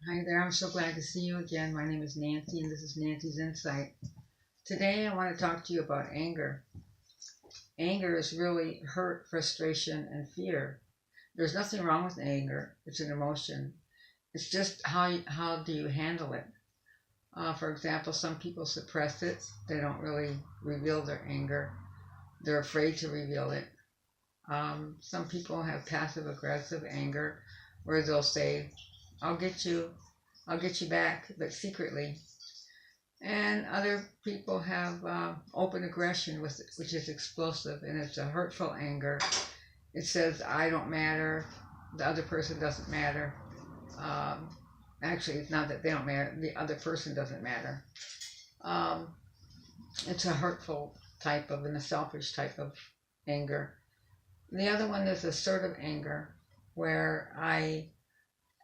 Hi there, I'm so glad to see you again. My name is Nancy and this is Nancy's Insight. Today I want to talk to you about anger. Anger is really hurt, frustration, and fear. There's nothing wrong with anger, it's an emotion. It's just how do you handle it? For example, some people suppress it, they don't really reveal their anger, they're afraid to reveal it. Some people have passive aggressive anger where they'll say, I'll get you, I'll get you back, but secretly. And other people have open aggression, which is explosive, and it's a hurtful anger. It says, I don't matter, the other person doesn't matter. Um, Actually, it's not that they don't matter, the other person doesn't matter. Um, it's a hurtful type of, and a selfish type of anger. The other one is assertive anger, where I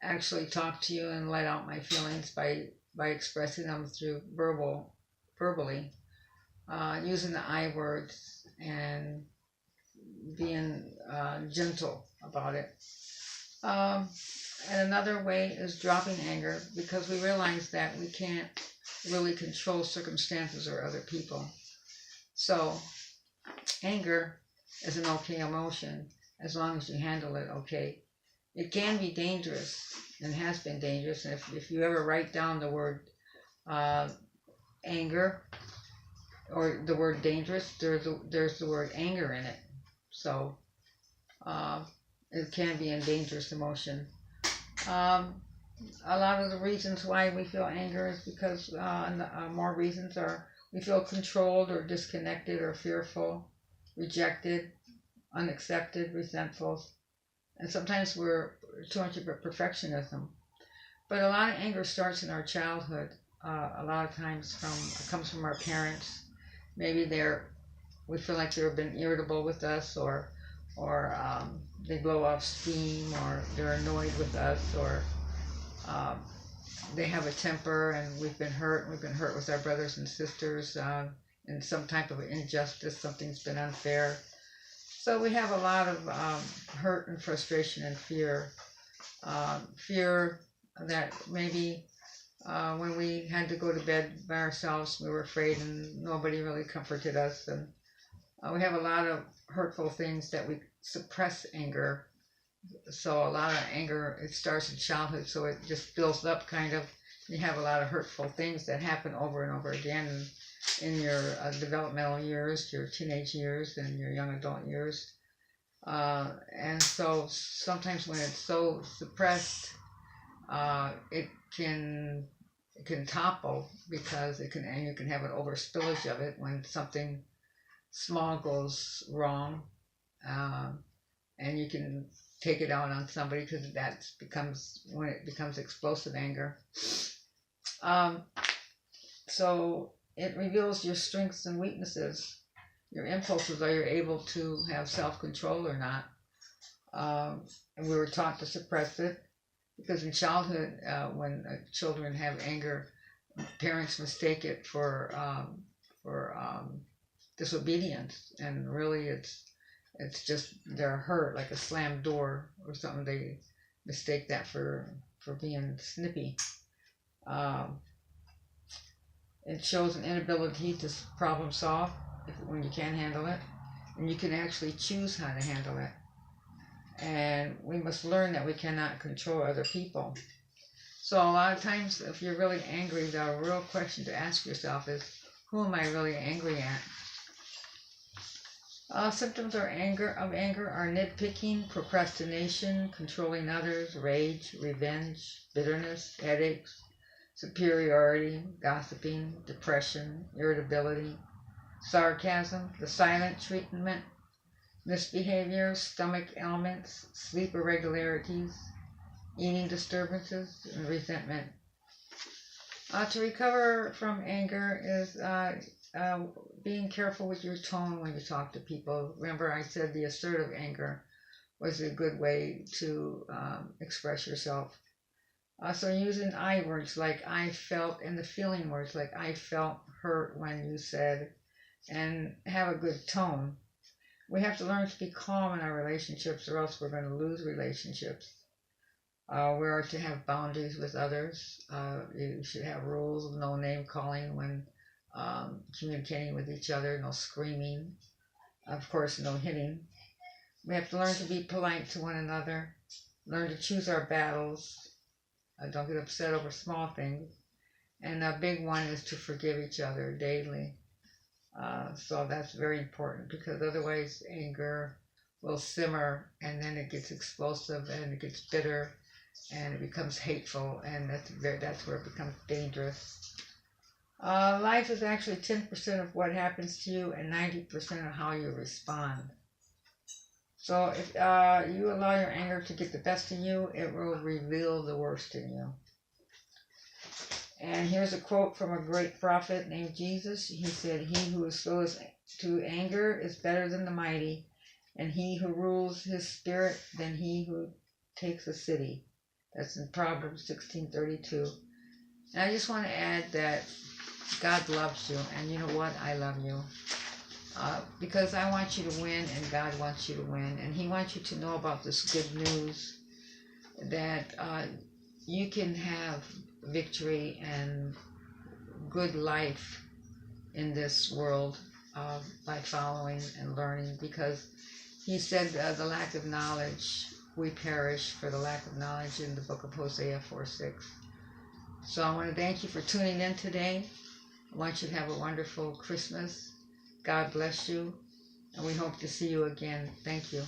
actually talk to you and let out my feelings by expressing them through verbally, using the I words and being gentle about it. Um, and another way is dropping anger because we realize that we can't really control circumstances or other people. So anger is an okay emotion as long as you handle it okay. It can be dangerous and has been dangerous. And if you ever write down the word uh, anger or the word dangerous, there's the word anger in it. So uh, it can be a dangerous emotion. Um, a lot of the reasons why we feel anger is because more reasons are we feel controlled or disconnected or fearful, rejected, unaccepted, resentful, and sometimes we're too much of a perfectionism. But a lot of anger starts in our childhood. A lot of times comes from our parents. Maybe we feel like they've been irritable with us, or they blow off steam, or they're annoyed with us, or um, they have a temper, and we've been hurt. We've been hurt with our brothers and sisters in some type of injustice. Something's been unfair. So we have a lot of hurt and frustration and fear. Fear that maybe when we had to go to bed by ourselves, we were afraid and nobody really comforted us. And we have a lot of hurtful things that we suppress anger. So a lot of anger, it starts in childhood, so it just builds up kind of. You have a lot of hurtful things that happen over and over again in your developmental years, your teenage years, and your young adult years. And so sometimes when it's so suppressed, it can topple because and you can have an overspillage of it when something small goes wrong, um, and you can take it out on somebody because that becomes when it becomes explosive anger. Um, so it reveals your strengths and weaknesses, your impulses. Are you able to have self-control or not? And we were taught to suppress it because in childhood, when children have anger, parents mistake it for disobedience, and really it's just they're hurt, like a slammed door or something. They mistake that for being snippy. Um, it shows an inability to problem solve when you can't handle it, and you can actually choose how to handle it. And we must learn that we cannot control other people. So a lot of times, if you're really angry, the real question to ask yourself is, who am I really angry at? Symptoms of anger are nitpicking, procrastination, controlling others, rage, revenge, bitterness, headaches, superiority, gossiping, depression, irritability, sarcasm, the silent treatment, misbehavior, stomach ailments, sleep irregularities, eating disturbances, and resentment. To recover from anger is being careful with your tone when you talk to people. Remember, I said the assertive anger was a good way to express yourself. So using I words like I felt, and the feeling words like I felt hurt when you said, and have a good tone. We have to learn to be calm in our relationships, or else we're going to lose relationships. We are to have boundaries with others. You should have rules of no name calling when communicating with each other, no screaming, of course, no hitting. We have to learn to be polite to one another, learn to choose our battles, don't get upset over small things. And a big one is to forgive each other daily. So that's very important because otherwise anger will simmer and then it gets explosive and it gets bitter and it becomes hateful, and that's where it becomes dangerous. Life is actually 10% of what happens to you and 90% of how you respond. So if you allow your anger to get the best of you, it will reveal the worst in you. And here's a quote from a great prophet named Jesus. He said, "He who is slow to anger is better than the mighty, and he who rules his spirit than he who takes a city." That's in Proverbs 16:32. And I just want to add that God loves you, and you know what? I love you. Because I want you to win, and God wants you to win, and He wants you to know about this good news that you can have victory and good life in this world by following and learning, because He said the lack of knowledge, we perish for the lack of knowledge in the book of Hosea 4:6. So I want to thank you for tuning in today. I want you to have a wonderful Christmas. God bless you, and we hope to see you again. Thank you.